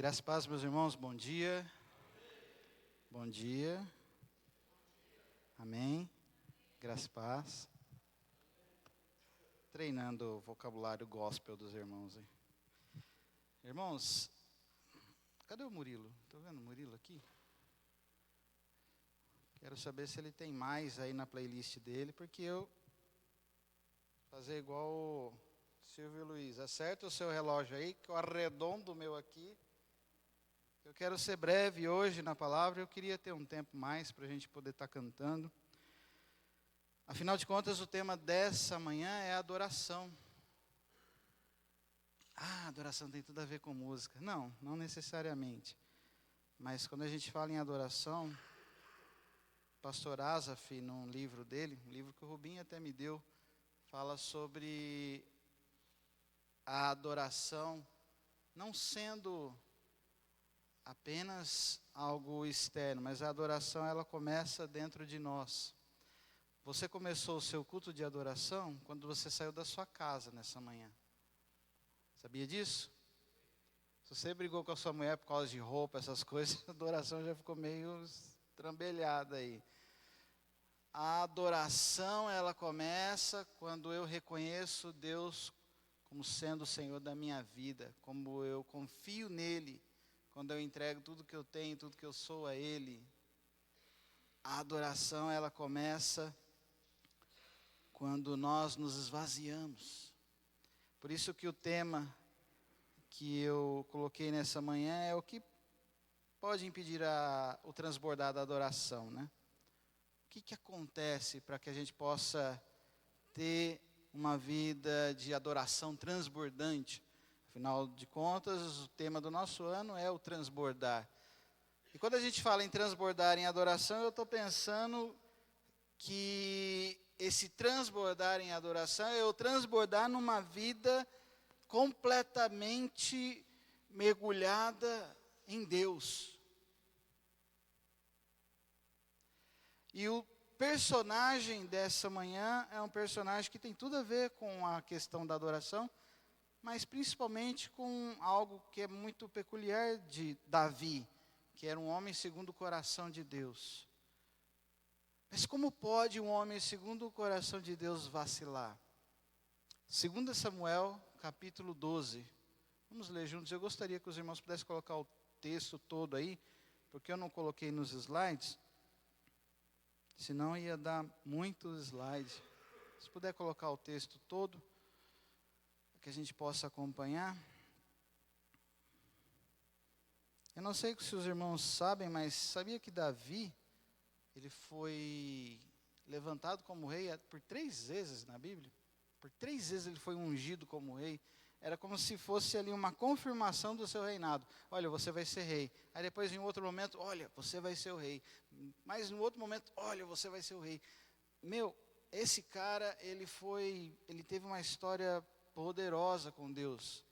Graças e paz, meus irmãos, bom dia. Bom dia. Amém. Graças e paz. Treinando o vocabulário gospel dos irmãos aí. Irmãos, cadê o Murilo? Estou vendo o Murilo aqui? Quero saber se ele tem mais aí na playlist dele, porque eu fazer igual o Silvio Luiz. Acerta o seu relógio aí, que eu arredondo o meu aqui. Eu quero ser breve hoje na palavra, eu queria ter um tempo mais para a gente poder estar cantando. Afinal de contas, o tema dessa manhã é adoração. Adoração tem tudo a ver com música. Não necessariamente. Mas quando a gente fala em adoração, o pastor Asaf, num livro dele, um livro que o Rubinho até me deu, fala sobre a adoração não sendo apenas algo externo, mas a adoração ela começa dentro de nós. Você começou o seu culto de adoração quando você saiu da sua casa nessa manhã. Sabia disso? Se você brigou com a sua mulher por causa de roupa, essas coisas, a adoração já ficou meio trambelhada aí. A adoração ela começa quando eu reconheço Deus como sendo o Senhor da minha vida, como eu confio nele, quando eu entrego tudo que eu tenho, tudo que eu sou a Ele. A adoração, ela começa quando nós nos esvaziamos. Por isso que o tema que eu coloquei nessa manhã é o que pode impedir o transbordar da adoração, né? O que acontece para que a gente possa ter uma vida de adoração transbordante? Afinal de contas, o tema do nosso ano é o transbordar. E quando a gente fala em transbordar em adoração, eu estou pensando que esse transbordar em adoração é eu transbordar numa vida completamente mergulhada em Deus. E o personagem dessa manhã é um personagem que tem tudo a ver com a questão da adoração, mas principalmente com algo que é muito peculiar de Davi, que era um homem segundo o coração de Deus. Mas como pode um homem segundo o coração de Deus vacilar? 2 Samuel, capítulo 12. Vamos ler juntos. Eu gostaria que os irmãos pudessem colocar o texto todo aí, porque eu não coloquei nos slides, senão ia dar muitos slides. Se puder colocar o texto todo, que a gente possa acompanhar. Eu não sei se os irmãos sabem, mas sabia que Davi, ele foi levantado como rei por 3 vezes na Bíblia? Por 3 vezes ele foi ungido como rei. Era como se fosse ali uma confirmação do seu reinado. Olha, você vai ser rei. Aí depois em outro momento, olha, você vai ser o rei. Mas em outro momento, olha, você vai ser o rei. Esse cara, ele teve uma história poderosa com Deus,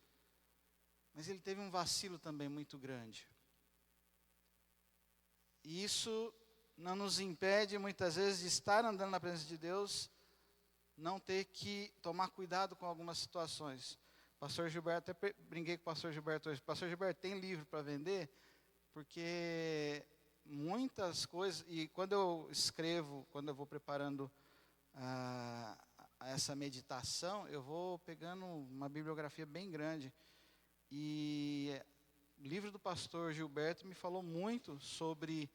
mas ele teve um vacilo também muito grande, e isso não nos impede muitas vezes de estar andando na presença de Deus, não ter que tomar cuidado com algumas situações. Pastor Gilberto, até brinquei com o pastor Gilberto hoje, pastor Gilberto, tem livro para vender? Porque muitas coisas, e quando eu escrevo, quando eu vou preparando essa meditação, eu vou pegando uma bibliografia bem grande. E o livro do pastor Gilberto me falou muito sobre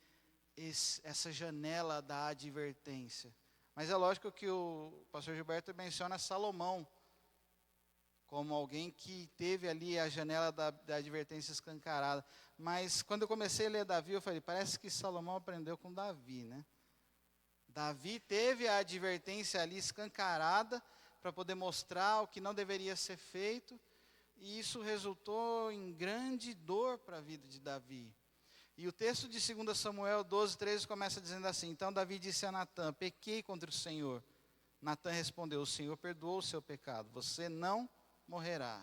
essa janela da advertência. Mas é lógico que o pastor Gilberto menciona Salomão como alguém que teve ali a janela da advertência escancarada. Mas quando eu comecei a ler Davi, eu falei, parece que Salomão aprendeu com Davi, né? Davi teve a advertência ali escancarada para poder mostrar o que não deveria ser feito, e isso resultou em grande dor para a vida de Davi. E o texto de 2 Samuel 12, 13 começa dizendo assim: então Davi disse a Natã, pequei contra o Senhor. Natã respondeu, o Senhor perdoou o seu pecado, você não morrerá.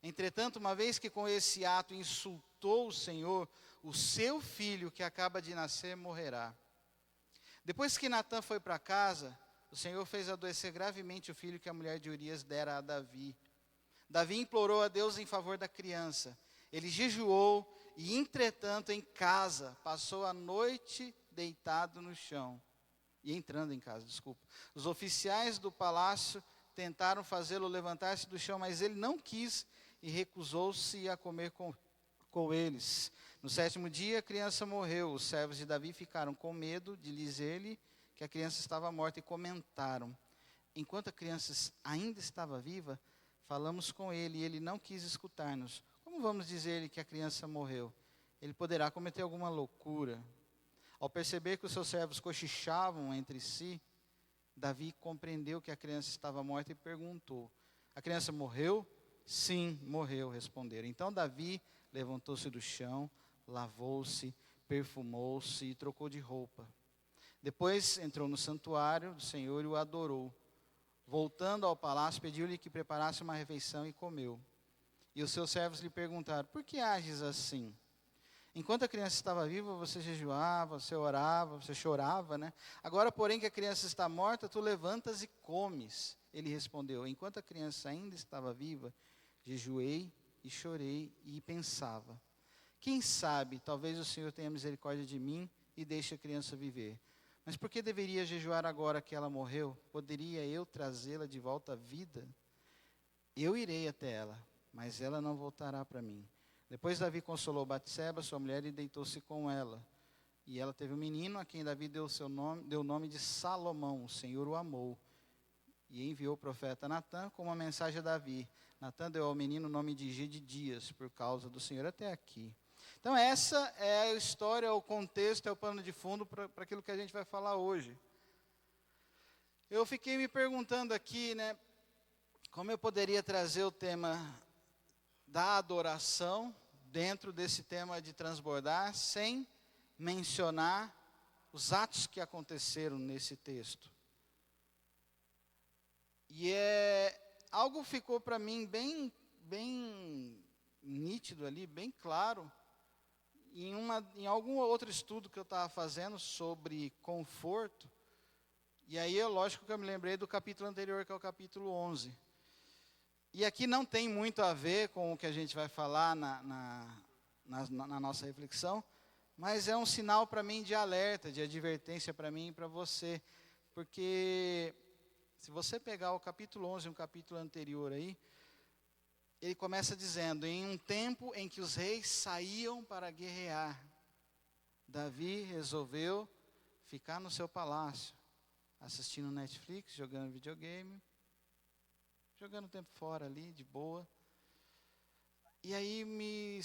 Entretanto, uma vez que com esse ato insultou o Senhor, o seu filho que acaba de nascer morrerá. Depois que Natã foi para casa, o Senhor fez adoecer gravemente o filho que a mulher de Urias dera a Davi. Davi implorou a Deus em favor da criança. Ele jejuou e, entretanto, em casa, passou a noite deitado no chão. E entrando em casa, desculpa. Os oficiais do palácio tentaram fazê-lo levantar-se do chão, mas ele não quis e recusou-se a comer com eles. No 7º dia, a criança morreu. Os servos de Davi ficaram com medo de dizer-lhe que a criança estava morta e comentaram: enquanto a criança ainda estava viva, falamos com ele e ele não quis escutar-nos. Como vamos dizer-lhe que a criança morreu? Ele poderá cometer alguma loucura. Ao perceber que os seus servos cochichavam entre si, Davi compreendeu que a criança estava morta e perguntou: a criança morreu? Sim, morreu, responderam. Então Davi levantou-se do chão, lavou-se, perfumou-se e trocou de roupa. Depois entrou no santuário do Senhor e o adorou. Voltando ao palácio, pediu-lhe que preparasse uma refeição e comeu. E os seus servos lhe perguntaram: por que ages assim? Enquanto a criança estava viva, você jejuava, você orava, você chorava, né? Agora, porém, que a criança está morta, tu levantas e comes. Ele respondeu: enquanto a criança ainda estava viva, jejuei e chorei e pensava: quem sabe, talvez o Senhor tenha misericórdia de mim e deixe a criança viver. Mas por que deveria jejuar agora que ela morreu? Poderia eu trazê-la de volta à vida? Eu irei até ela, mas ela não voltará para mim. Depois Davi consolou Batseba, sua mulher, e deitou-se com ela. E ela teve um menino, a quem Davi deu o nome de Salomão. O Senhor o amou. E enviou o profeta Natã com uma mensagem a Davi. Natã deu ao menino o nome de Gedidias, por causa do Senhor, até aqui. Então essa é a história, o contexto, é o pano de fundo para aquilo que a gente vai falar hoje. Eu fiquei me perguntando aqui, né, como eu poderia trazer o tema da adoração dentro desse tema de transbordar, sem mencionar os atos que aconteceram nesse texto. E algo ficou para mim bem nítido ali, bem claro, em algum outro estudo que eu estava fazendo sobre conforto. E aí, lógico que eu me lembrei do capítulo anterior, que é o capítulo 11. E aqui não tem muito a ver com o que a gente vai falar na nossa reflexão, mas é um sinal para mim de alerta, de advertência para mim e para você. Porque se você pegar o capítulo 11, um capítulo anterior aí, ele começa dizendo: em um tempo em que os reis saíam para guerrear, Davi resolveu ficar no seu palácio, assistindo Netflix, jogando videogame, jogando tempo fora ali, de boa. E aí me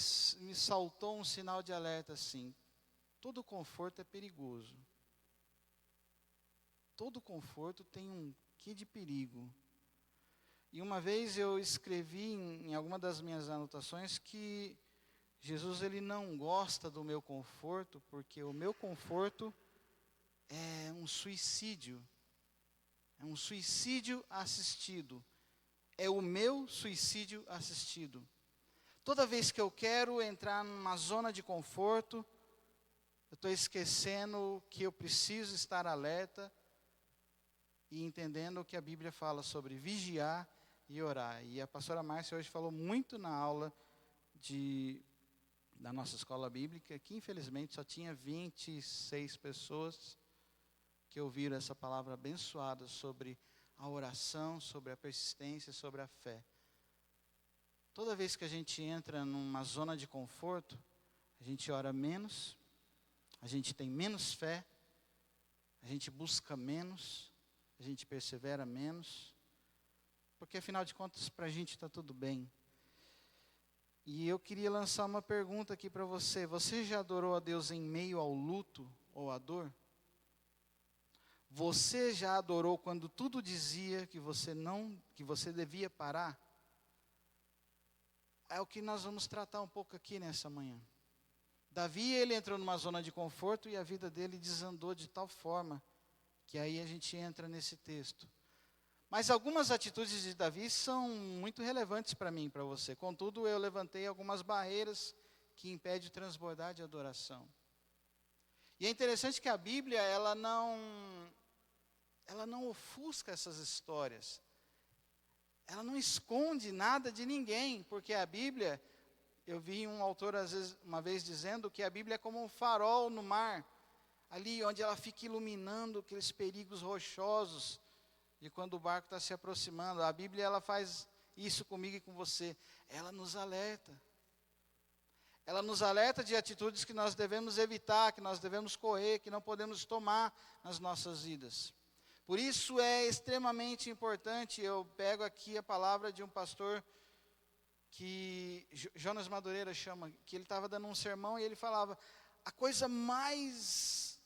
saltou um sinal de alerta assim: todo conforto é perigoso. Todo conforto tem um quê de perigo. E uma vez eu escrevi em alguma das minhas anotações que Jesus ele não gosta do meu conforto, porque o meu conforto é um suicídio. É um suicídio assistido. É o meu suicídio assistido. Toda vez que eu quero entrar numa zona de conforto, eu estou esquecendo que eu preciso estar alerta e entendendo o que a Bíblia fala sobre vigiar e orar. E a pastora Márcia hoje falou muito na aula da nossa escola bíblica, que infelizmente só tinha 26 pessoas que ouviram essa palavra abençoada sobre a oração, sobre a persistência, sobre a fé. Toda vez que a gente entra numa zona de conforto, a gente ora menos, a gente tem menos fé, a gente busca menos, a gente persevera menos, porque afinal de contas para a gente está tudo bem. E eu queria lançar uma pergunta aqui para você: você já adorou a Deus em meio ao luto ou à dor? Você já adorou quando tudo dizia que você devia parar? É o que nós vamos tratar um pouco aqui nessa manhã. Davi, ele entrou numa zona de conforto e a vida dele desandou de tal forma que aí a gente entra nesse texto. Mas algumas atitudes de Davi são muito relevantes para mim e para você. Contudo, eu levantei algumas barreiras que impedem o transbordar de adoração. E é interessante que a Bíblia, ela não ofusca essas histórias. Ela não esconde nada de ninguém, porque a Bíblia, eu vi um autor uma vez dizendo que a Bíblia é como um farol no mar, ali onde ela fica iluminando aqueles perigos rochosos de quando o barco está se aproximando. A Bíblia, ela faz isso comigo e com você. Ela nos alerta. Ela nos alerta de atitudes que nós devemos evitar, que nós devemos correr, que não podemos tomar nas nossas vidas. Por isso é extremamente importante, eu pego aqui a palavra de um pastor que Jonas Madureira chama, que ele estava dando um sermão e ele falava, a coisa mais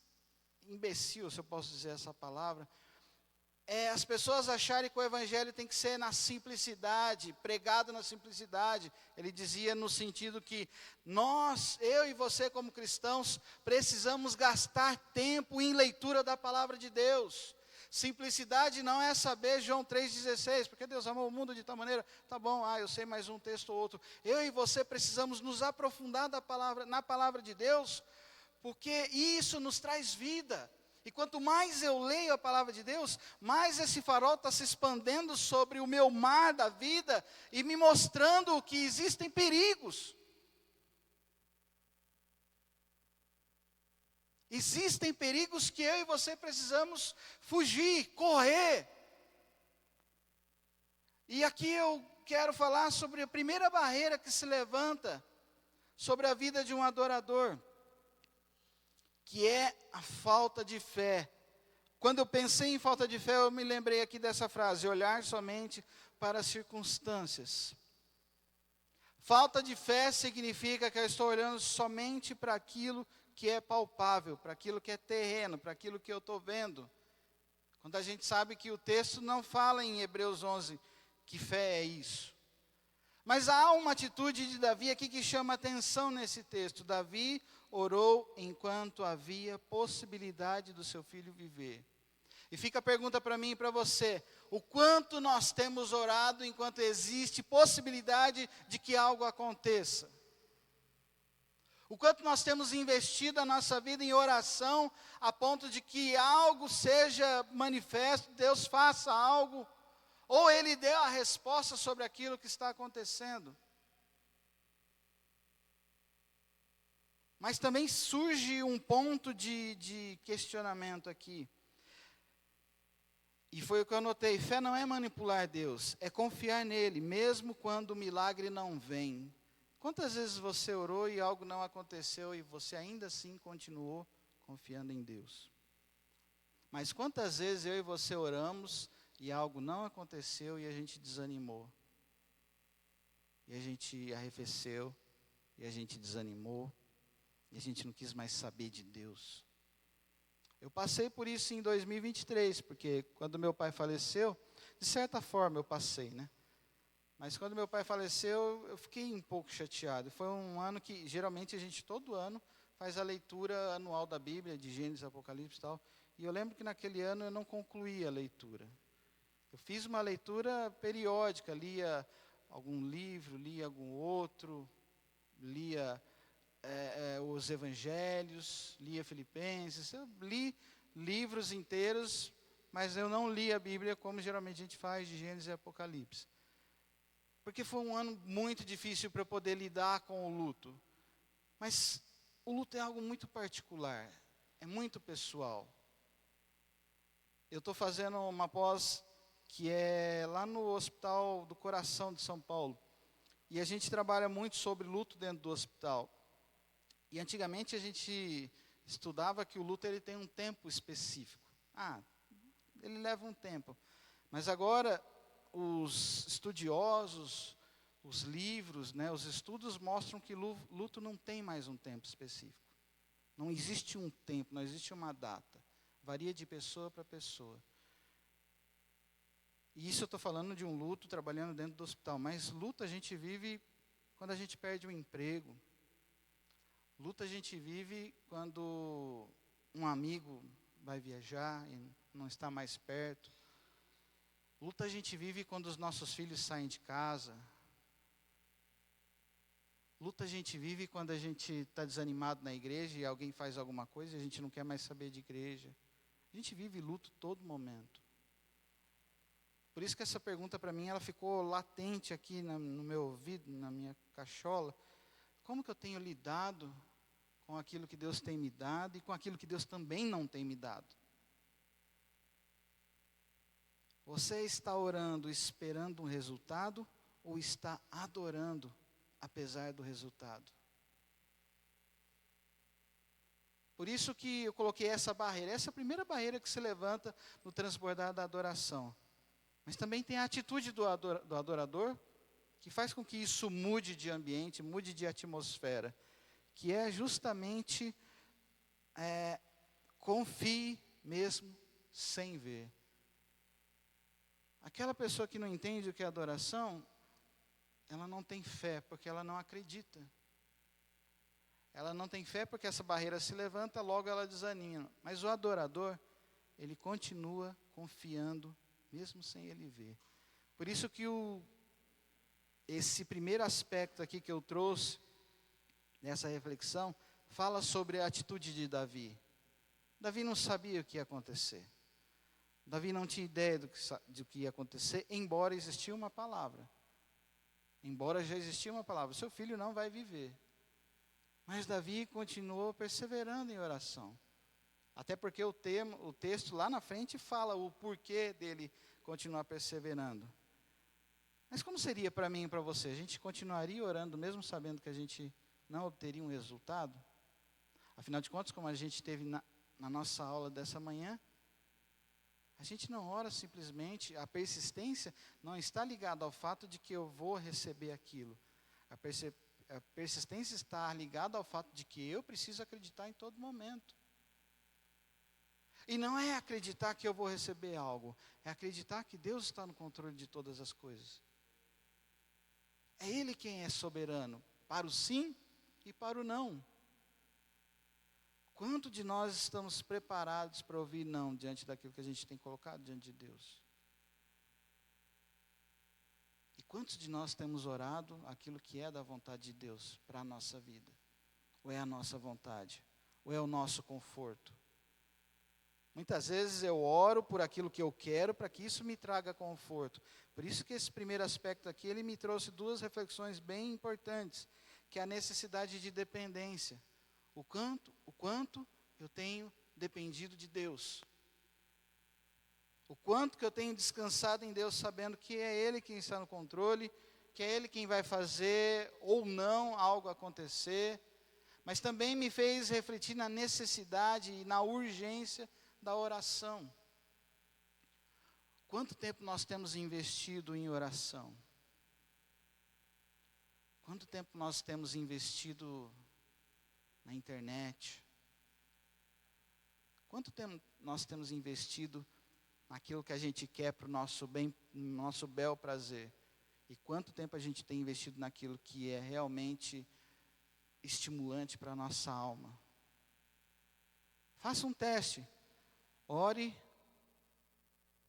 imbecil, se eu posso dizer essa palavra, é as pessoas acharem que o evangelho tem que ser na simplicidade, pregado na simplicidade. Ele dizia no sentido que eu e você como cristãos, precisamos gastar tempo em leitura da palavra de Deus. Simplicidade não é saber João 3,16, porque Deus amou o mundo de tal maneira, tá bom, eu sei mais um texto ou outro. Eu e você precisamos nos aprofundar na palavra de Deus, porque isso nos traz vida. E quanto mais eu leio a palavra de Deus, mais esse farol está se expandendo sobre o meu mar da vida e me mostrando que existem perigos. Existem perigos que eu e você precisamos fugir, correr. E aqui eu quero falar sobre a primeira barreira que se levanta sobre a vida de um adorador, que é a falta de fé. Quando eu pensei em falta de fé, eu me lembrei aqui dessa frase, olhar somente para as circunstâncias. Falta de fé significa que eu estou olhando somente para aquilo que é palpável, para aquilo que é terreno, para aquilo que eu estou vendo. Quando a gente sabe que o texto não fala em Hebreus 11, que fé é isso. Mas há uma atitude de Davi aqui que chama atenção nesse texto. Davi orou enquanto havia possibilidade do seu filho viver. E fica a pergunta para mim e para você, o quanto nós temos orado enquanto existe possibilidade de que algo aconteça? O quanto nós temos investido a nossa vida em oração, a ponto de que algo seja manifesto, Deus faça algo, ou Ele dê a resposta sobre aquilo que está acontecendo. Mas também surge um ponto de questionamento aqui. E foi o que eu anotei, fé não é manipular Deus, é confiar nele, mesmo quando o milagre não vem. Quantas vezes você orou e algo não aconteceu e você ainda assim continuou confiando em Deus? Mas quantas vezes eu e você oramos e algo não aconteceu e a gente desanimou? E a gente arrefeceu, e a gente desanimou, e a gente não quis mais saber de Deus. Eu passei por isso em 2023, porque quando meu pai faleceu, de certa forma eu passei, né? Mas quando meu pai faleceu, eu fiquei um pouco chateado. Foi um ano que, geralmente, a gente todo ano faz a leitura anual da Bíblia, de Gênesis, Apocalipse e tal. E eu lembro que naquele ano eu não concluí a leitura. Eu fiz uma leitura periódica, lia algum livro, lia algum outro, lia os Evangelhos, lia Filipenses. Eu li livros inteiros, mas eu não li a Bíblia como geralmente a gente faz, de Gênesis e Apocalipse. Porque foi um ano muito difícil para eu poder lidar com o luto. Mas o luto é algo muito particular, é muito pessoal. Eu estou fazendo uma pós que é lá no Hospital do Coração de São Paulo. E a gente trabalha muito sobre luto dentro do hospital. E antigamente a gente estudava que o luto ele tem um tempo específico. Ele leva um tempo. Mas agora os estudiosos, os livros, os estudos mostram que luto não tem mais um tempo específico. Não existe um tempo, não existe uma data. Varia de pessoa para pessoa. E isso eu estou falando de um luto trabalhando dentro do hospital. Mas luto a gente vive quando a gente perde um emprego. Luto a gente vive quando um amigo vai viajar e não está mais perto. Luta a gente vive quando os nossos filhos saem de casa. Luta a gente vive quando a gente está desanimado na igreja e alguém faz alguma coisa e a gente não quer mais saber de igreja. A gente vive luto todo momento. Por isso que essa pergunta para mim, ela ficou latente aqui no meu ouvido, na minha cachola. como que eu tenho lidado com aquilo que Deus tem me dado e com aquilo que Deus também não tem me dado? Você está orando esperando um resultado ou está adorando apesar do resultado? Por isso que eu coloquei essa barreira. Essa é a primeira barreira que se levanta no transbordar da adoração. Mas também tem a atitude do adorador, que faz com que isso mude de ambiente, mude de atmosfera. Que é justamente, confie mesmo sem ver. Aquela pessoa que não entende o que é adoração, ela não tem fé, porque ela não acredita. Ela não tem fé porque essa barreira se levanta, logo ela desanima. Mas o adorador, ele continua confiando, mesmo sem ele ver. Por isso que esse primeiro aspecto aqui que eu trouxe, nessa reflexão, fala sobre a atitude de Davi. Davi não sabia o que ia acontecer. Davi não tinha ideia do que ia acontecer, embora existia uma palavra. Embora já existia uma palavra, seu filho não vai viver. Mas Davi continuou perseverando em oração. Até porque o texto lá na frente fala o porquê dele continuar perseverando. Mas como seria para mim e para você? A gente continuaria orando mesmo sabendo que a gente não obteria um resultado? Afinal de contas, como a gente teve na nossa aula dessa manhã, a gente não ora simplesmente, a persistência não está ligada ao fato de que eu vou receber aquilo. A persistência está ligada ao fato de que eu preciso acreditar em todo momento. E não é acreditar que eu vou receber algo, é acreditar que Deus está no controle de todas as coisas. É Ele quem é soberano, para o sim e para o não. Quanto de nós estamos preparados para ouvir não diante daquilo que a gente tem colocado diante de Deus? E quantos de nós temos orado aquilo que é da vontade de Deus para a nossa vida? Ou é a nossa vontade? Ou é o nosso conforto? Muitas vezes eu oro por aquilo que eu quero, para que isso me traga conforto. Por isso que esse primeiro aspecto aqui, ele me trouxe duas reflexões bem importantes, que é a necessidade de dependência. O quanto eu tenho dependido de Deus. O quanto que eu tenho descansado em Deus, sabendo que é Ele quem está no controle, que é Ele quem vai fazer ou não algo acontecer. Mas também me fez refletir na necessidade e na urgência da oração. Quanto tempo nós temos investido em oração? Quanto tempo nós temos investido na internet? Quanto tempo nós temos investido naquilo que a gente quer para o nosso bem, nosso bel prazer? E quanto tempo a gente tem investido naquilo que é realmente estimulante para a nossa alma? Faça um teste. Ore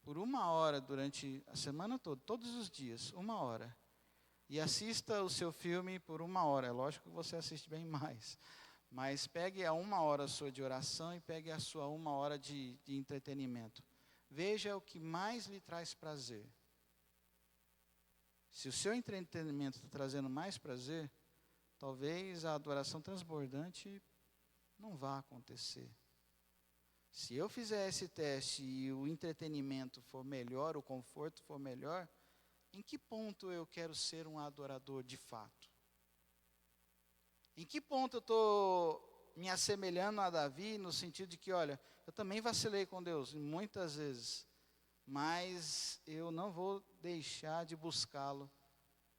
por 1 hora durante a semana toda, todos os dias, 1 hora. E assista o seu filme por 1 hora. É lógico que você assiste bem mais. Mas pegue a 1 hora sua de oração e pegue a sua 1 hora de entretenimento. Veja o que mais lhe traz prazer. Se o seu entretenimento está trazendo mais prazer, talvez a adoração transbordante não vá acontecer. Se eu fizer esse teste e o entretenimento for melhor, o conforto for melhor, em que ponto eu quero ser um adorador de fato? Em que ponto eu estou me assemelhando a Davi, no sentido de que, olha, eu também vacilei com Deus, muitas vezes, mas eu não vou deixar de buscá-lo,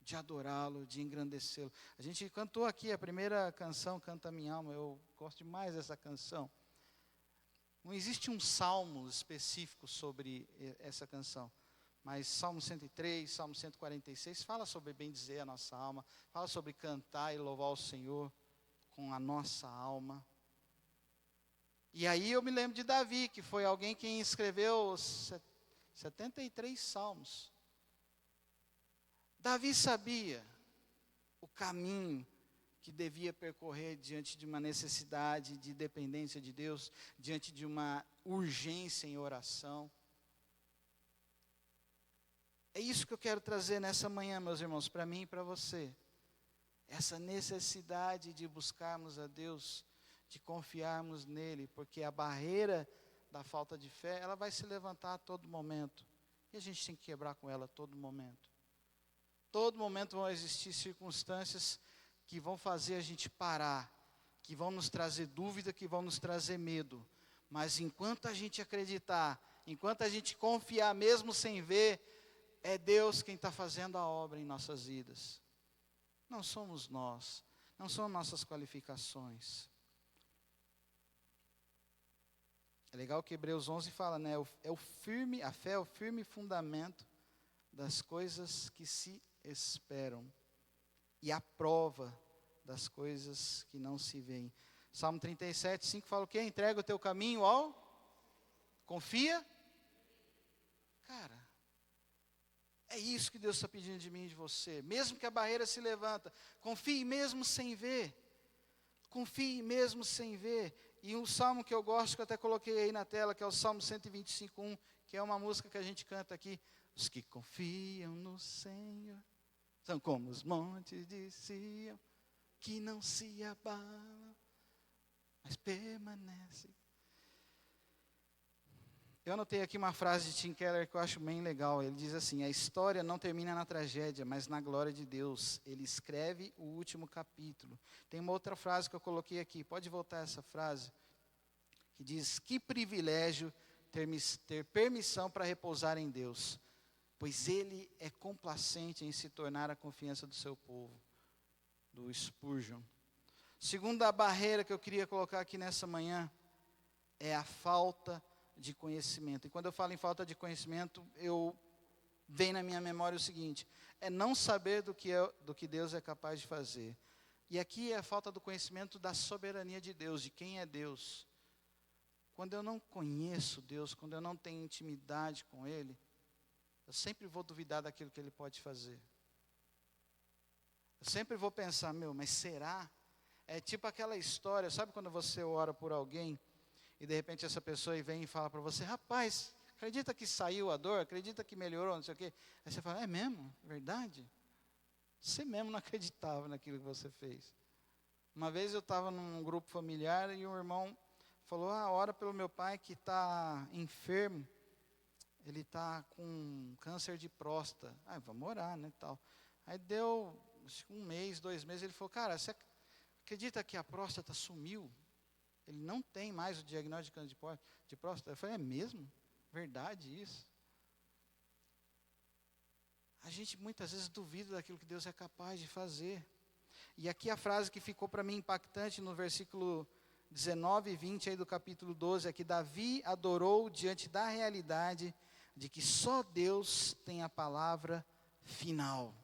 de adorá-lo, de engrandecê-lo. A gente cantou aqui a primeira canção, Canta Minha Alma, eu gosto demais dessa canção. Não existe um salmo específico sobre essa canção, mas Salmo 103, Salmo 146, fala sobre bendizer a nossa alma, fala sobre cantar e louvar o Senhor com a nossa alma. E aí eu me lembro de Davi, que foi alguém quem escreveu 73 salmos. Davi sabia o caminho que devia percorrer diante de uma necessidade de dependência de Deus, diante de uma urgência em oração. É isso que eu quero trazer nessa manhã, meus irmãos, para mim e para você. essa necessidade de buscarmos a Deus, de confiarmos nele, porque a barreira da falta de fé, ela vai se levantar a todo momento. E a gente tem que quebrar com ela a todo momento. Todo momento vão existir circunstâncias que vão fazer a gente parar, que vão nos trazer dúvida, que vão nos trazer medo. Mas enquanto a gente acreditar, enquanto a gente confiar, mesmo sem ver, é Deus quem está fazendo a obra em nossas vidas. Não somos nós, não são nossas qualificações. É legal que Hebreus 11 fala, né? A fé é o firme fundamento das coisas que se esperam e a prova das coisas que não se veem. Salmo 37, 5 fala o quê? Entrega o teu caminho ao... Confia? Cara, é isso que Deus está pedindo de mim e de você. Mesmo que a barreira se levanta, confie mesmo sem ver. Confie mesmo sem ver. E um salmo que eu gosto, que eu até coloquei aí na tela, que é o Salmo 125:1, que é uma música que a gente canta aqui. Os que confiam no Senhor são como os montes de Sião, que não se abalam, mas permanecem. Eu anotei aqui uma frase de Tim Keller que eu acho bem legal. Ele diz assim: a história não termina na tragédia, mas na glória de Deus. Ele escreve o último capítulo. Tem uma outra frase que eu coloquei aqui. Pode voltar essa frase? Que diz: que privilégio ter permissão para repousar em Deus, pois Ele é complacente em se tornar a confiança do seu povo. Do Spurgeon. Segunda barreira que eu queria colocar aqui nessa manhã é a falta de conhecimento. E quando eu falo em falta de conhecimento, vem na minha memória o seguinte: é não saber do que Deus é capaz de fazer. E aqui é a falta do conhecimento da soberania de Deus, de quem é Deus. Quando eu não conheço Deus, quando eu não tenho intimidade com Ele, eu sempre vou duvidar daquilo que Ele pode fazer. Eu sempre vou pensar, mas será? É tipo aquela história, sabe quando você ora por alguém, e de repente essa pessoa vem e fala para você: rapaz, acredita que saiu a dor? Acredita que melhorou, não sei o quê? Aí você fala: é mesmo? Verdade? Você mesmo não acreditava naquilo que você fez. Uma vez eu estava num grupo familiar e um irmão falou: ora pelo meu pai que está enfermo. Ele está com câncer de próstata. Vamos orar, né, tal. Aí deu um mês, 2 meses, ele falou: cara, você acredita que a próstata sumiu? Ele não tem mais o diagnóstico de câncer de próstata. Eu falei: é mesmo? Verdade isso? A gente muitas vezes duvida daquilo que Deus é capaz de fazer. E aqui a frase que ficou para mim impactante no versículo 19 e 20 aí do capítulo 12, é que Davi adorou diante da realidade de que só Deus tem a palavra final.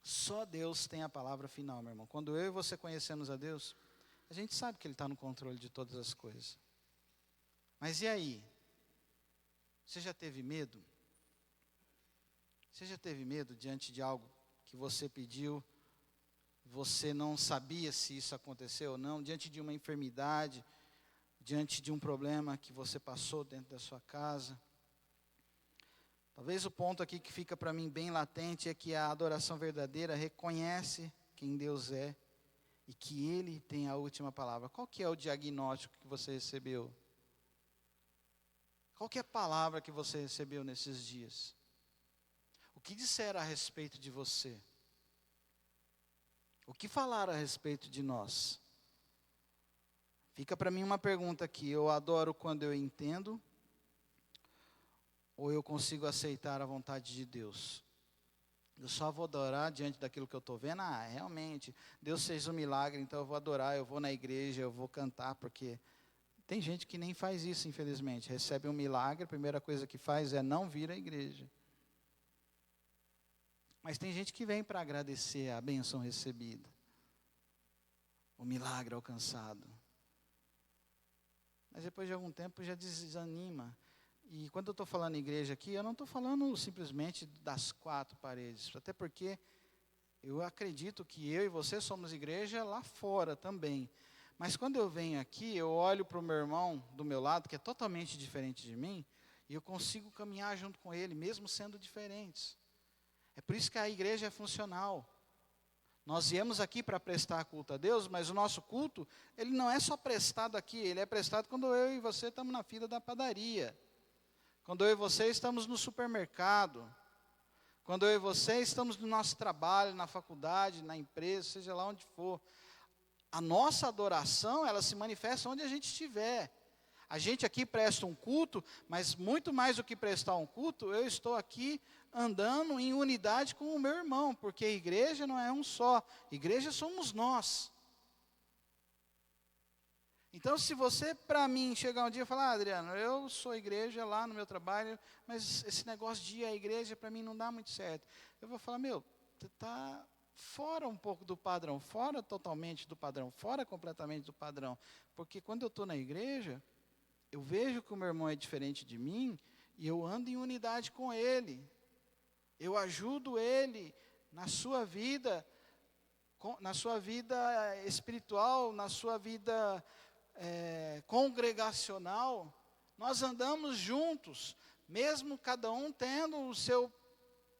Só Deus tem a palavra final, meu irmão. Quando eu e você conhecemos a Deus, a gente sabe que Ele está no controle de todas as coisas. Mas e aí? Você já teve medo? Você já teve medo diante de algo que você pediu, você não sabia se isso aconteceu ou não, diante de uma enfermidade, diante de um problema que você passou dentro da sua casa? Talvez o ponto aqui que fica para mim bem latente é que a adoração verdadeira reconhece quem Deus é e que Ele tem a última palavra. Qual que é o diagnóstico que você recebeu? Qual que é a palavra que você recebeu nesses dias? O que disseram a respeito de você? O que falaram a respeito de nós? Fica para mim uma pergunta aqui: eu adoro quando eu entendo, ou eu consigo aceitar a vontade de Deus? Eu só vou adorar diante daquilo que eu estou vendo? Realmente, Deus fez um milagre, então eu vou adorar, eu vou na igreja, eu vou cantar, porque tem gente que nem faz isso, infelizmente. Recebe um milagre, a primeira coisa que faz é não vir à igreja. Mas tem gente que vem para agradecer a bênção recebida, o milagre alcançado. Mas depois de algum tempo já desanima. E quando eu estou falando igreja aqui, eu não estou falando simplesmente das 4 paredes. Até porque eu acredito que eu e você somos igreja lá fora também. Mas quando eu venho aqui, eu olho para o meu irmão do meu lado, que é totalmente diferente de mim, e eu consigo caminhar junto com ele, mesmo sendo diferentes. É por isso que a igreja é funcional. Nós viemos aqui para prestar culto a Deus, mas o nosso culto, ele não é só prestado aqui, ele é prestado quando eu e você estamos na fila da padaria. Quando eu e você estamos no supermercado. Quando eu e você estamos no nosso trabalho, na faculdade, na empresa, seja lá onde for. A nossa adoração, ela se manifesta onde a gente estiver. A gente aqui presta um culto, mas muito mais do que prestar um culto, eu estou aqui andando em unidade com o meu irmão, porque a igreja não é um só, igreja somos nós. Então, se você, para mim, chegar um dia e falar, Adriano, eu sou igreja lá no meu trabalho, mas esse negócio de ir à igreja, para mim, não dá muito certo. Eu vou falar, você está fora um pouco do padrão, fora totalmente do padrão, fora completamente do padrão. Porque quando eu estou na igreja, eu vejo que o meu irmão é diferente de mim, e eu ando em unidade com ele. Eu ajudo ele na sua vida espiritual, na sua vida congregacional. Nós andamos juntos, mesmo cada um tendo o seu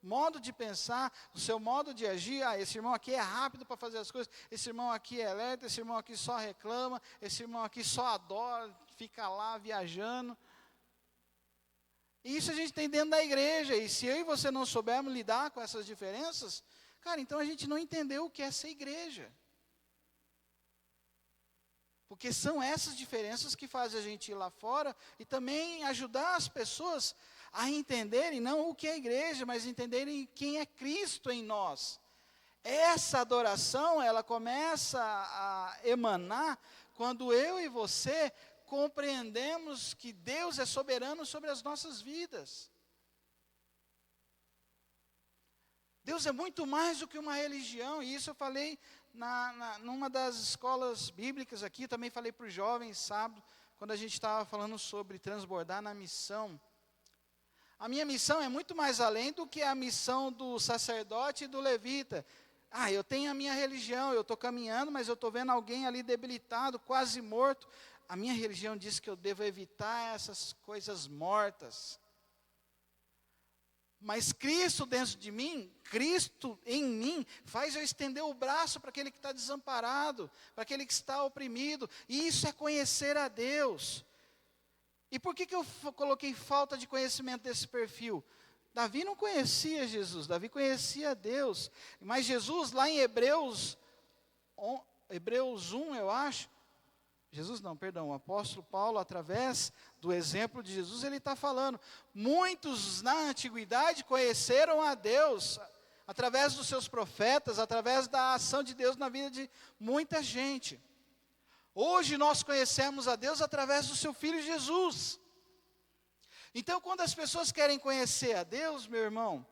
modo de pensar, o seu modo de agir. Esse irmão aqui é rápido para fazer as coisas, esse irmão aqui é lento, esse irmão aqui só reclama, esse irmão aqui só adora, fica lá viajando. E isso a gente tem dentro da igreja, e se eu e você não soubermos lidar com essas diferenças, cara, então a gente não entendeu o que é ser igreja. Porque são essas diferenças que fazem a gente ir lá fora e também ajudar as pessoas a entenderem não o que é igreja, mas entenderem quem é Cristo em nós. Essa adoração, ela começa a emanar quando eu e você compreendemos que Deus é soberano sobre as nossas vidas. Deus é muito mais do que uma religião, e isso eu falei numa das escolas bíblicas aqui, também falei para os jovens sábado, quando a gente estava falando sobre transbordar na missão. A minha missão é muito mais além do que a missão do sacerdote e do levita. Eu tenho a minha religião, eu estou caminhando, mas eu estou vendo alguém ali debilitado, quase morto. A minha religião diz que eu devo evitar essas coisas mortas. Mas Cristo dentro de mim, Cristo em mim, faz eu estender o braço para aquele que está desamparado, para aquele que está oprimido. E isso é conhecer a Deus. E por que eu coloquei falta de conhecimento desse perfil? Davi não conhecia Jesus, Davi conhecia Deus. Mas Jesus, lá em Hebreus 1, eu acho, o apóstolo Paulo, através do exemplo de Jesus, ele está falando, muitos na antiguidade conheceram a Deus, através dos seus profetas, através da ação de Deus na vida de muita gente. Hoje nós conhecemos a Deus através do seu Filho Jesus. Então, quando as pessoas querem conhecer a Deus, meu irmão,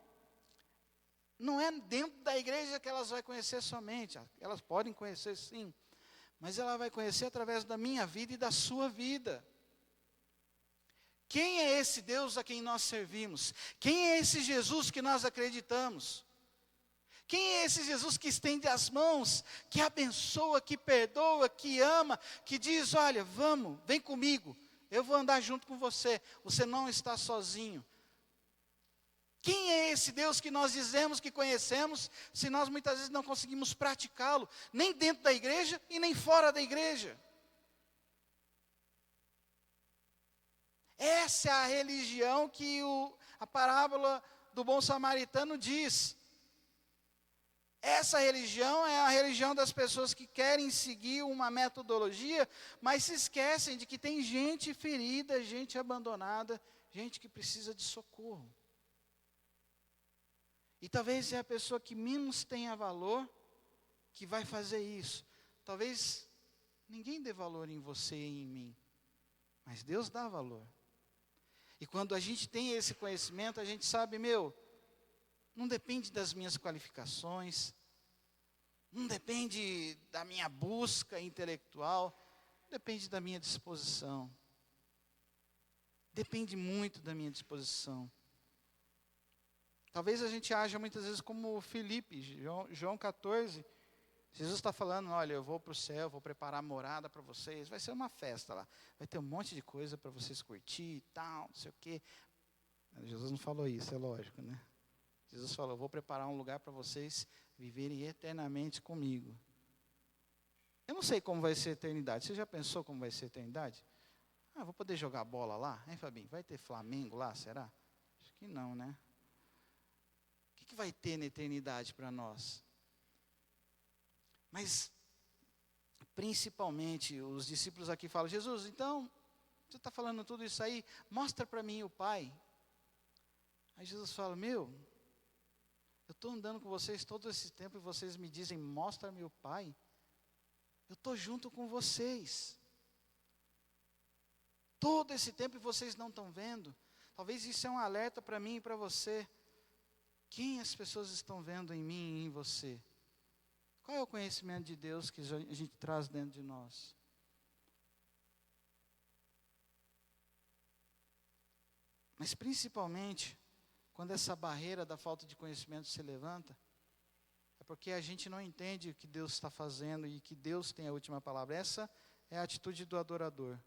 não é dentro da igreja que elas vão conhecer somente, elas podem conhecer sim, mas ela vai conhecer através da minha vida e da sua vida. Quem é esse Deus a quem nós servimos? Quem é esse Jesus que nós acreditamos? Quem é esse Jesus que estende as mãos, que abençoa, que perdoa, que ama, que diz, olha, vamos, vem comigo, eu vou andar junto com você, você não está sozinho. Quem é esse Deus que nós dizemos que conhecemos, se nós muitas vezes não conseguimos praticá-lo, nem dentro da igreja e nem fora da igreja? Essa é a religião que a parábola do bom samaritano diz. Essa religião é a religião das pessoas que querem seguir uma metodologia, mas se esquecem de que tem gente ferida, gente abandonada, gente que precisa de socorro. E talvez é a pessoa que menos tenha valor que vai fazer isso. Talvez ninguém dê valor em você e em mim, mas Deus dá valor. E quando a gente tem esse conhecimento, a gente sabe, não depende das minhas qualificações, não depende da minha busca intelectual, depende da minha disposição. Depende muito da minha disposição. Talvez a gente haja muitas vezes como Filipe, João 14, Jesus está falando, olha, eu vou para o céu, vou preparar morada para vocês, vai ser uma festa lá, vai ter um monte de coisa para vocês curtir e tal, não sei o quê. Jesus não falou isso, é lógico, né? Jesus falou, eu vou preparar um lugar para vocês viverem eternamente comigo. Eu não sei como vai ser a eternidade. Você já pensou como vai ser a eternidade? Vou poder jogar bola lá? Hein, Fabinho? Vai ter Flamengo lá, será? Acho que não, né? O que vai ter na eternidade para nós? Mas, principalmente, os discípulos aqui falam, Jesus, então, você está falando tudo isso aí, mostra para mim o Pai. Aí Jesus fala, eu estou andando com vocês todo esse tempo e vocês me dizem, mostra-me o Pai. Eu estou junto com vocês. Todo esse tempo e vocês não estão vendo. Talvez isso é um alerta para mim e para você. Quem as pessoas estão vendo em mim e em você? Qual é o conhecimento de Deus que a gente traz dentro de nós? Mas principalmente, quando essa barreira da falta de conhecimento se levanta, é porque a gente não entende o que Deus está fazendo e que Deus tem a última palavra. Essa é a atitude do adorador.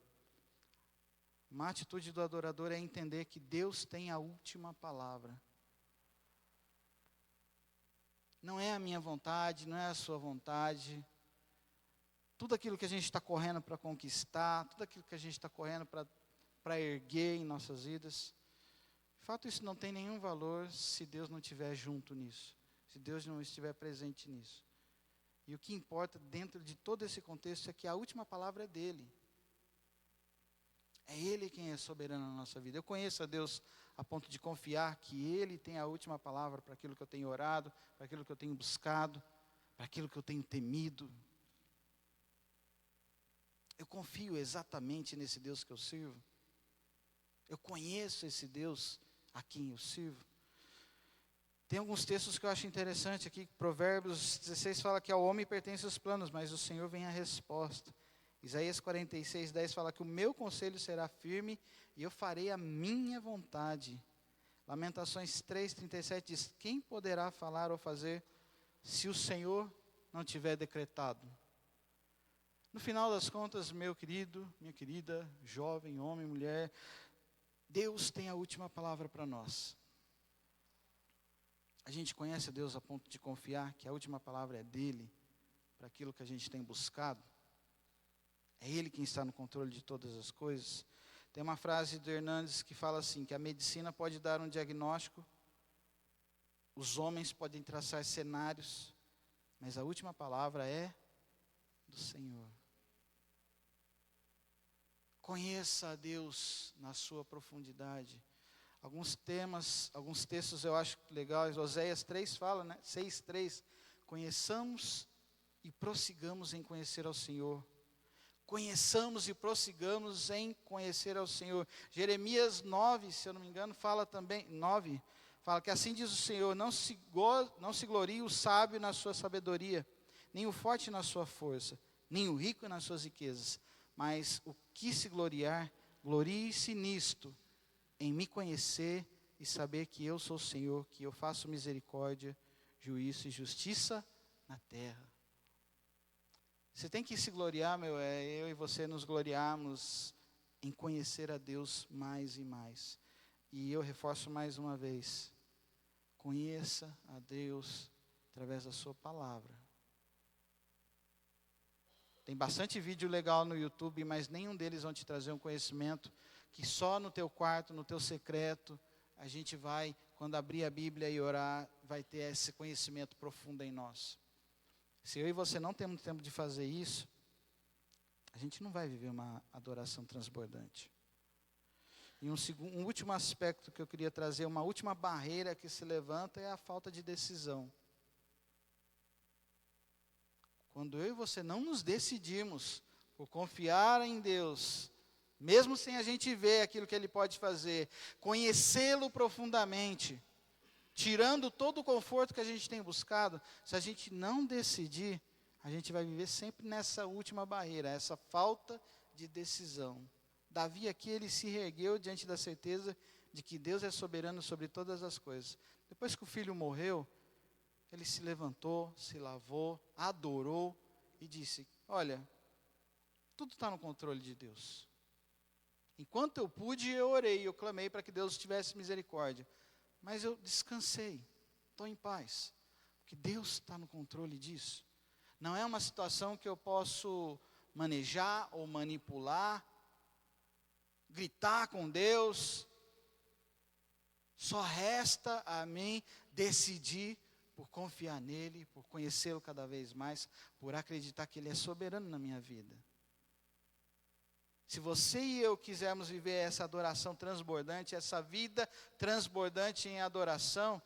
Uma atitude do adorador é entender que Deus tem a última palavra. Não é a minha vontade, não é a sua vontade. Tudo aquilo que a gente está correndo para conquistar, tudo aquilo que a gente está correndo para erguer em nossas vidas, de fato isso não tem nenhum valor se Deus não estiver junto nisso, se Deus não estiver presente nisso. E o que importa dentro de todo esse contexto é que a última palavra é dele. É Ele quem é soberano na nossa vida. Eu conheço a Deus a ponto de confiar que Ele tem a última palavra para aquilo que eu tenho orado, para aquilo que eu tenho buscado, para aquilo que eu tenho temido. Eu confio exatamente nesse Deus que eu sirvo. Eu conheço esse Deus a quem eu sirvo. Tem alguns textos que eu acho interessante aqui. Provérbios 16 fala que ao homem pertencem os planos, mas o Senhor vem a resposta. Isaías 46, 10 fala que o meu conselho será firme e eu farei a minha vontade. Lamentações 3, 37 diz, quem poderá falar ou fazer se o Senhor não tiver decretado? No final das contas, meu querido, minha querida, jovem, homem, mulher, Deus tem a última palavra para nós. A gente conhece a Deus a ponto de confiar que a última palavra é dele, para aquilo que a gente tem buscado. É Ele quem está no controle de todas as coisas. Tem uma frase do Hernandes que fala assim, que a medicina pode dar um diagnóstico, os homens podem traçar cenários, mas a última palavra é do Senhor. Conheça a Deus na sua profundidade. Alguns textos eu acho legais. Oséias 3 fala, 6:3, conheçamos e prossigamos em conhecer ao Senhor. Conheçamos e prossigamos em conhecer ao Senhor. Jeremias 9, se eu não me engano, fala também, 9, fala que assim diz o Senhor, não se glorie o sábio na sua sabedoria, nem o forte na sua força, nem o rico nas suas riquezas, mas o que se gloriar, glorie-se nisto, em me conhecer e saber que eu sou o Senhor, que eu faço misericórdia, juízo e justiça na terra. Você tem que se gloriar, eu e você nos gloriarmos em conhecer a Deus mais e mais. E eu reforço mais uma vez, conheça a Deus através da sua palavra. Tem bastante vídeo legal no YouTube, mas nenhum deles vão te trazer um conhecimento que só no teu quarto, no teu secreto, a gente vai, quando abrir a Bíblia e orar, vai ter esse conhecimento profundo em nós. Se eu e você não temos tempo de fazer isso, a gente não vai viver uma adoração transbordante. E um último aspecto que eu queria trazer, uma última barreira que se levanta é a falta de decisão. Quando eu e você não nos decidimos por confiar em Deus, mesmo sem a gente ver aquilo que Ele pode fazer, conhecê-lo profundamente, tirando todo o conforto que a gente tem buscado, se a gente não decidir, a gente vai viver sempre nessa última barreira, essa falta de decisão. Davi aqui, ele se reergueu diante da certeza de que Deus é soberano sobre todas as coisas. Depois que o filho morreu, ele se levantou, se lavou, adorou e disse, olha, tudo está no controle de Deus. Enquanto eu pude, eu orei, eu clamei para que Deus tivesse misericórdia. Mas eu descansei. estou em paz. Porque Deus está no controle disso. Não é uma situação que eu posso manejar ou manipular, gritar com Deus. Só resta a mim decidir por confiar nele, por conhecê-lo cada vez mais, por acreditar que ele é soberano na minha vida. Se você e eu quisermos viver essa adoração transbordante, essa vida transbordante em adoração,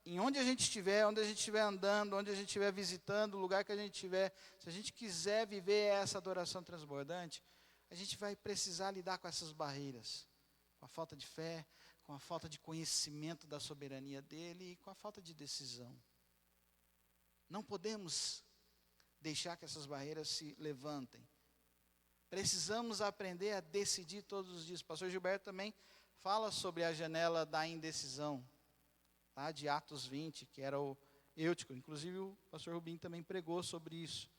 em onde a gente estiver, onde a gente estiver andando, onde a gente estiver visitando, o lugar que a gente estiver, se a gente quiser viver essa adoração transbordante, a gente vai precisar lidar com essas barreiras, com a falta de fé, com a falta de conhecimento da soberania dele e com a falta de decisão. Não podemos deixar que essas barreiras se levantem. Precisamos aprender a decidir todos os dias. O pastor Gilberto também fala sobre a janela da indecisão, tá? De Atos 20, que era o Eutico. Inclusive o pastor Rubim também pregou sobre isso.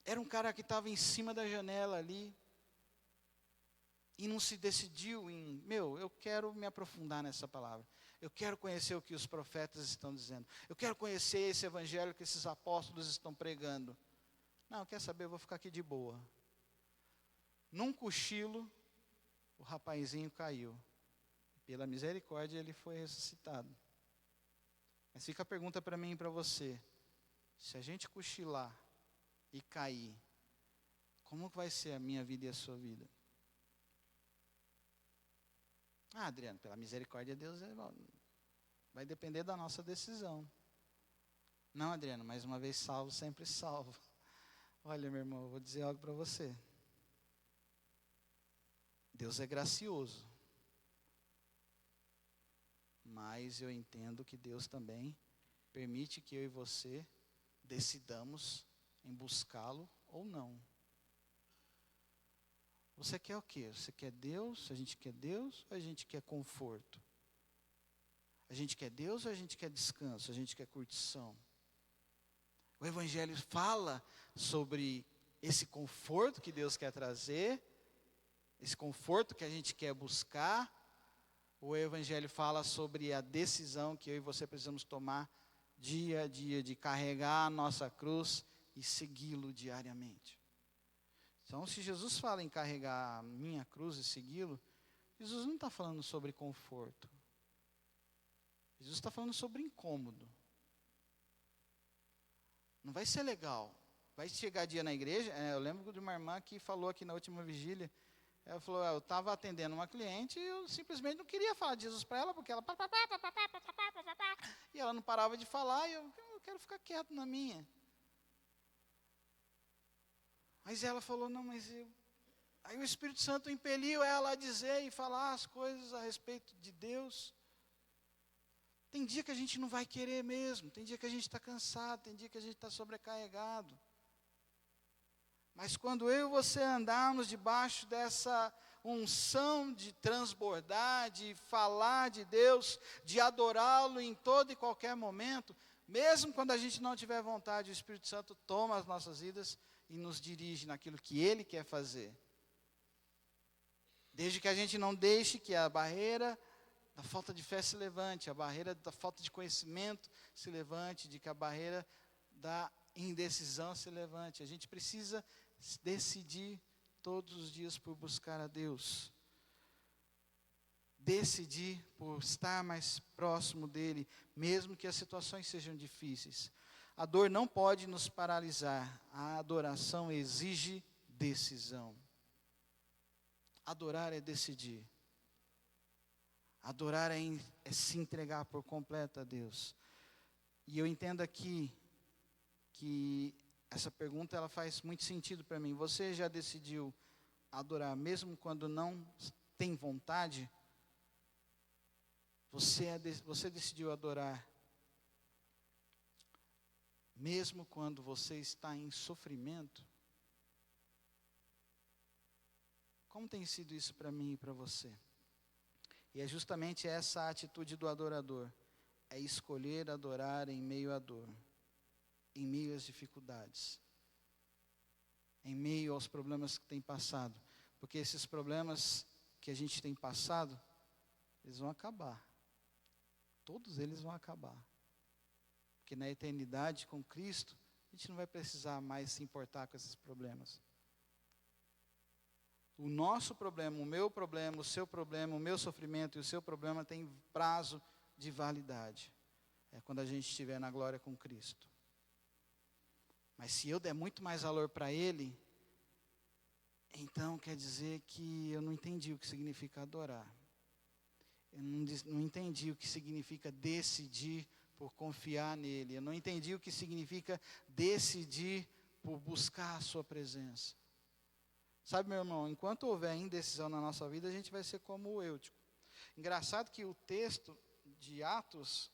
Era um cara que estava em cima da janela ali e não se decidiu em, eu quero me aprofundar nessa palavra. Eu quero conhecer o que os profetas estão dizendo. Eu quero conhecer esse evangelho que esses apóstolos estão pregando. Não, quer saber, eu vou ficar aqui de boa. Num cochilo, o rapazinho caiu. Pela misericórdia, ele foi ressuscitado. Mas fica a pergunta para mim e para você. Se a gente cochilar e cair, como vai ser a minha vida e a sua vida? Ah, Adriano, pela misericórdia de Deus, vai depender da nossa decisão. Não, Adriano, mais uma vez salvo, sempre salvo. Olha, meu irmão, eu vou dizer algo para você. Deus é gracioso. Mas eu entendo que Deus também permite que eu e você decidamos em buscá-lo ou não. Você quer o quê? Você quer Deus? A gente quer Deus ou a gente quer conforto? A gente quer Deus ou a gente quer descanso? A gente quer curtição? O Evangelho fala sobre esse conforto que Deus quer trazer, esse conforto que a gente quer buscar. O Evangelho fala sobre a decisão que eu e você precisamos tomar dia a dia, de carregar a nossa cruz e segui-lo diariamente. Então, se Jesus fala em carregar a minha cruz e segui-lo, Jesus não está falando sobre conforto. Jesus está falando sobre incômodo. Não vai ser legal. Vai chegar dia na igreja, eu lembro de uma irmã que falou aqui na última vigília, ela falou, eu estava atendendo uma cliente e eu simplesmente não queria falar de Jesus para ela, porque ela... E ela não parava de falar e eu quero ficar quieto na minha. Mas ela falou, não, mas eu... Aí o Espírito Santo impeliu ela a dizer e falar as coisas a respeito de Deus. Tem dia que a gente não vai querer mesmo, tem dia que a gente está cansado, tem dia que a gente está sobrecarregado. Mas quando eu e você andarmos debaixo dessa unção de transbordar, de falar de Deus, de adorá-lo em todo e qualquer momento, mesmo quando a gente não tiver vontade, o Espírito Santo toma as nossas vidas e nos dirige naquilo que Ele quer fazer. Desde que a gente não deixe que a barreira da falta de fé se levante, a barreira da falta de conhecimento se levante, de que a barreira da indecisão se levante. A gente precisa decidir todos os dias por buscar a Deus. Decidir por estar mais próximo dEle, mesmo que as situações sejam difíceis. A dor não pode nos paralisar. A adoração exige decisão. Adorar é decidir. Adorar é se entregar por completo a Deus. E eu entendo aqui que essa pergunta ela faz muito sentido para mim. Você já decidiu adorar mesmo quando não tem vontade? Você decidiu adorar mesmo quando você está em sofrimento? Como tem sido isso para mim e para você? E é justamente essa atitude do adorador. É escolher adorar em meio à dor, em meio às dificuldades, em meio aos problemas que tem passado. Porque esses problemas que a gente tem passado, eles vão acabar. Todos eles vão acabar. Porque na eternidade com Cristo, a gente não vai precisar mais se importar com esses problemas. O nosso problema, o seu problema, o meu sofrimento e o seu problema tem prazo de validade. É quando a gente estiver na glória com Cristo. Mas se eu der muito mais valor para Ele, então quer dizer que eu não entendi o que significa adorar. Eu não entendi o que significa decidir por confiar nele. Eu não entendi o que significa decidir por buscar a sua presença. Sabe, meu irmão, enquanto houver indecisão na nossa vida, a gente vai ser como o Eutico. Engraçado que o texto de Atos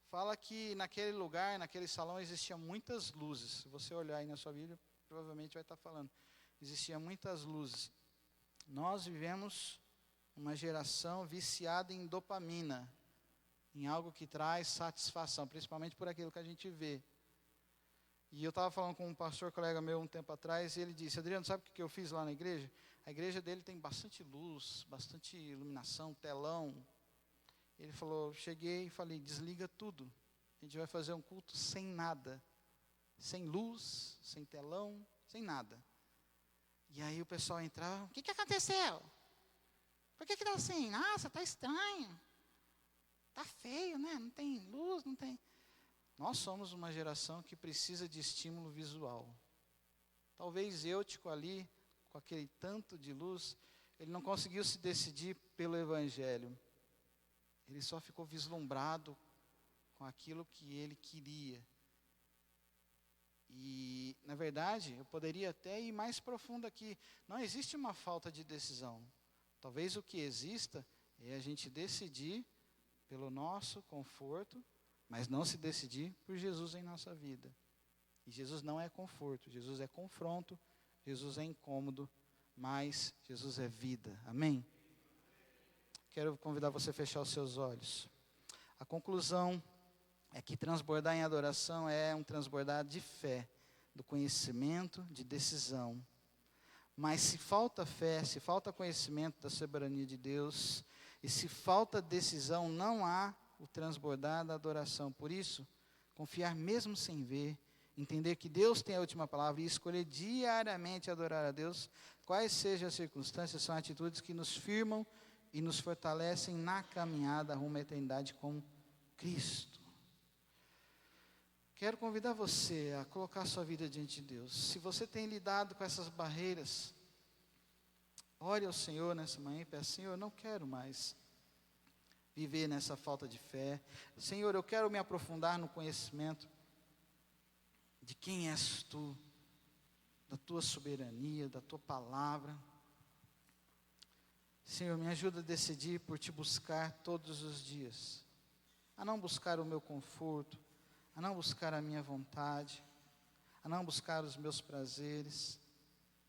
fala que naquele lugar, naquele salão, existiam muitas luzes. Se você olhar aí na sua Bíblia, provavelmente vai estar falando. Existiam muitas luzes. Nós vivemos uma geração viciada em dopamina, em algo que traz satisfação, principalmente por aquilo que a gente vê. E eu estava falando com um pastor colega meu um tempo atrás, e ele disse: Adriano, sabe o que eu fiz lá na igreja? A igreja dele tem bastante luz, bastante iluminação, telão. Ele falou, cheguei e falei, desliga tudo. A gente vai fazer um culto sem nada. Sem luz, sem telão, sem nada. E aí o pessoal entrava, o que aconteceu? Por que está assim? Nossa, está estranho. Está feio, né? Não tem luz, não tem... Nós somos uma geração que precisa de estímulo visual. Talvez Eutico ali, com aquele tanto de luz, ele não conseguiu se decidir pelo Evangelho. Ele só ficou vislumbrado com aquilo que ele queria. E, na verdade, eu poderia até ir mais profundo aqui. Não existe uma falta de decisão. Talvez o que exista é a gente decidir pelo nosso conforto, mas não se decidir por Jesus em nossa vida. E Jesus não é conforto, Jesus é confronto, Jesus é incômodo, mas Jesus é vida. Amém? Quero convidar você a fechar os seus olhos. A conclusão é que transbordar em adoração é um transbordar de fé, do conhecimento, de decisão. Mas se falta fé, se falta conhecimento da soberania de Deus, e se falta decisão, não há o transbordar da adoração. Por isso, confiar mesmo sem ver, entender que Deus tem a última palavra e escolher diariamente adorar a Deus, quais sejam as circunstâncias, são atitudes que nos firmam e nos fortalecem na caminhada rumo à eternidade com Cristo. Quero convidar você a colocar a sua vida diante de Deus. Se você tem lidado com essas barreiras, ore ao Senhor nessa manhã e peça, Senhor, eu não quero mais viver nessa falta de fé. Senhor, eu quero me aprofundar no conhecimento de quem és Tu, da Tua soberania, da Tua palavra. Senhor, me ajuda a decidir por Te buscar todos os dias, a não buscar o meu conforto, a não buscar a minha vontade, a não buscar os meus prazeres.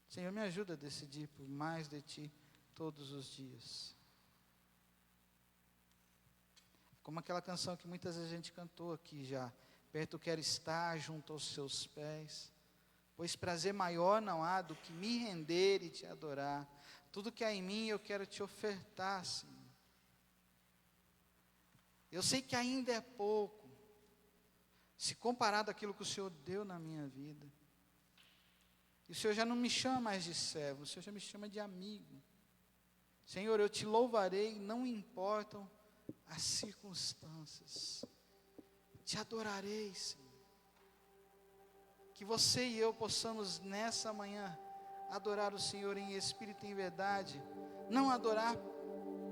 Senhor, me ajuda a decidir por mais de Ti todos os dias. Como aquela canção que muitas vezes a gente cantou aqui já. Perto quero estar junto aos Seus pés, pois prazer maior não há do que me render e Te adorar. Tudo que há em mim eu quero Te ofertar, Senhor. Eu sei que ainda é pouco, se comparado àquilo que o Senhor deu na minha vida. E o Senhor já não me chama mais de servo, o Senhor já me chama de amigo. Senhor, eu Te louvarei, não importam as circunstâncias. Te adorarei, Senhor. Que você e eu possamos nessa manhã adorar o Senhor em espírito e em verdade. Não adorar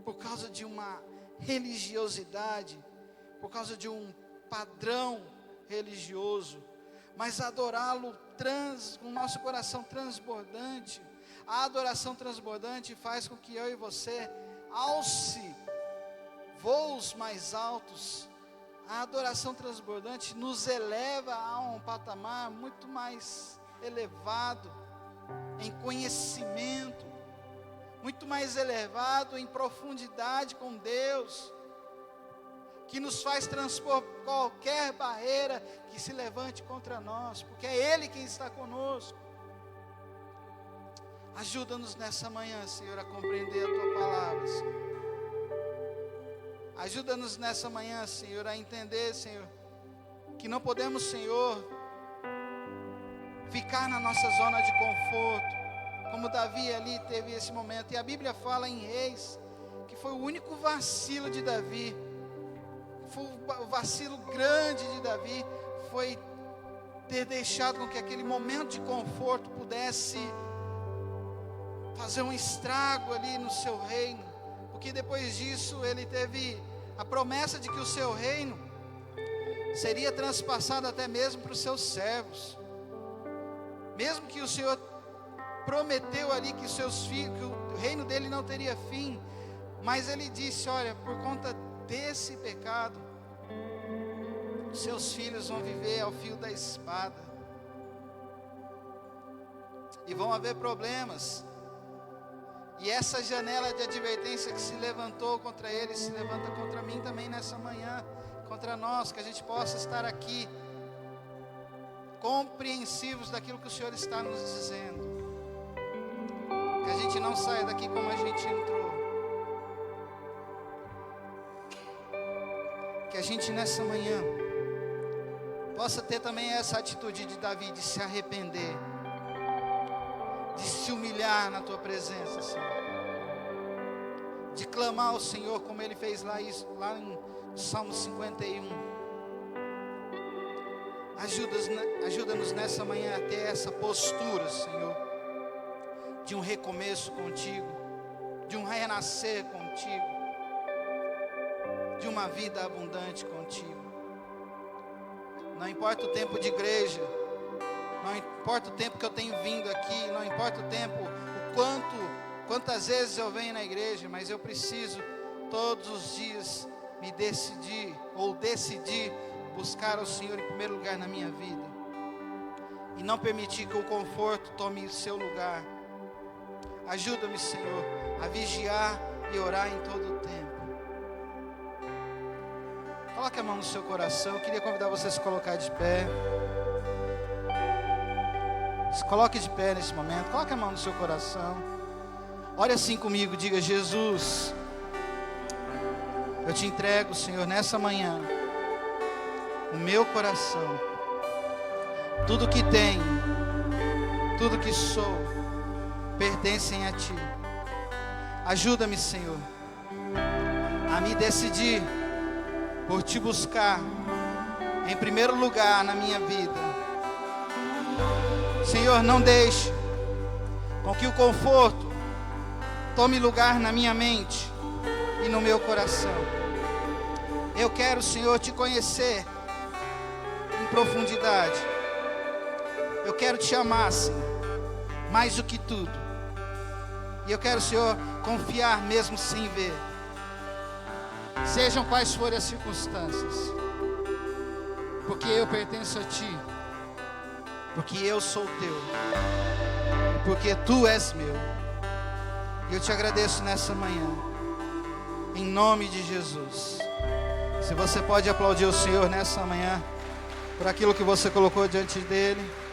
por causa de uma religiosidade, por causa de um padrão religioso, mas adorá-lo com o nosso coração transbordante. A adoração transbordante faz com que eu e você alce voos mais altos. A adoração transbordante nos eleva a um patamar muito mais elevado em conhecimento, muito mais elevado em profundidade com Deus, que nos faz transpor qualquer barreira que se levante contra nós, porque é Ele quem está conosco. Ajuda-nos nessa manhã, Senhor, a compreender a Tua palavra, Senhor. Ajuda-nos nessa manhã, Senhor, a entender, Senhor, que não podemos, Senhor, ficar na nossa zona de conforto, como Davi ali teve esse momento. E a Bíblia fala em Reis, que foi o único vacilo de Davi, foi o vacilo grande de Davi, foi ter deixado com que aquele momento de conforto pudesse fazer um estrago ali no seu reino, porque depois disso ele teve a promessa de que o seu reino seria transpassado até mesmo para os seus servos, mesmo que o Senhor prometeu ali que seus filhos, que o reino dele não teria fim, mas ele disse: olha, por conta desse pecado, seus filhos vão viver ao fio da espada, e vão haver problemas, e essa janela de advertência que se levantou contra ele, se levanta contra mim também nessa manhã, contra nós, que a gente possa estar aqui, compreensivos daquilo que o Senhor está nos dizendo, que a gente não saia daqui como a gente entrou, que a gente nessa manhã possa ter também essa atitude de Davi, de se arrepender, de se humilhar na tua presença, Senhor, de clamar ao Senhor como ele fez lá em Salmo 51. Ajuda-nos nessa manhã a ter essa postura, Senhor, de um recomeço contigo, de um renascer contigo, de uma vida abundante contigo. Não importa o tempo de igreja, não importa o tempo que eu tenho vindo aqui, não importa o tempo, quantas vezes eu venho na igreja, mas eu preciso todos os dias me decidir buscar o Senhor em primeiro lugar na minha vida, e não permitir que o conforto tome o seu lugar. Ajuda-me, Senhor, a vigiar e orar em todo o tempo. Coloque a mão no seu coração. Eu queria convidar você a se colocar de pé. Se coloque de pé nesse momento. Coloque a mão no seu coração. Ore assim comigo. Diga: Jesus, eu te entrego, Senhor, nessa manhã, o meu coração, tudo que tenho, tudo que sou, pertencem a Ti. Ajuda-me, Senhor, a me decidir por Te buscar em primeiro lugar na minha vida. Senhor, não deixe com que o conforto tome lugar na minha mente e no meu coração. Eu quero, Senhor, Te conhecer em profundidade. Eu quero Te amar, Senhor, mais do que tudo. E eu quero, Senhor, confiar mesmo sem ver, sejam quais forem as circunstâncias, porque eu pertenço a Ti, porque eu sou Teu, porque Tu és meu. E eu Te agradeço nessa manhã, em nome de Jesus. Se você pode aplaudir o Senhor nessa manhã por aquilo que você colocou diante dEle.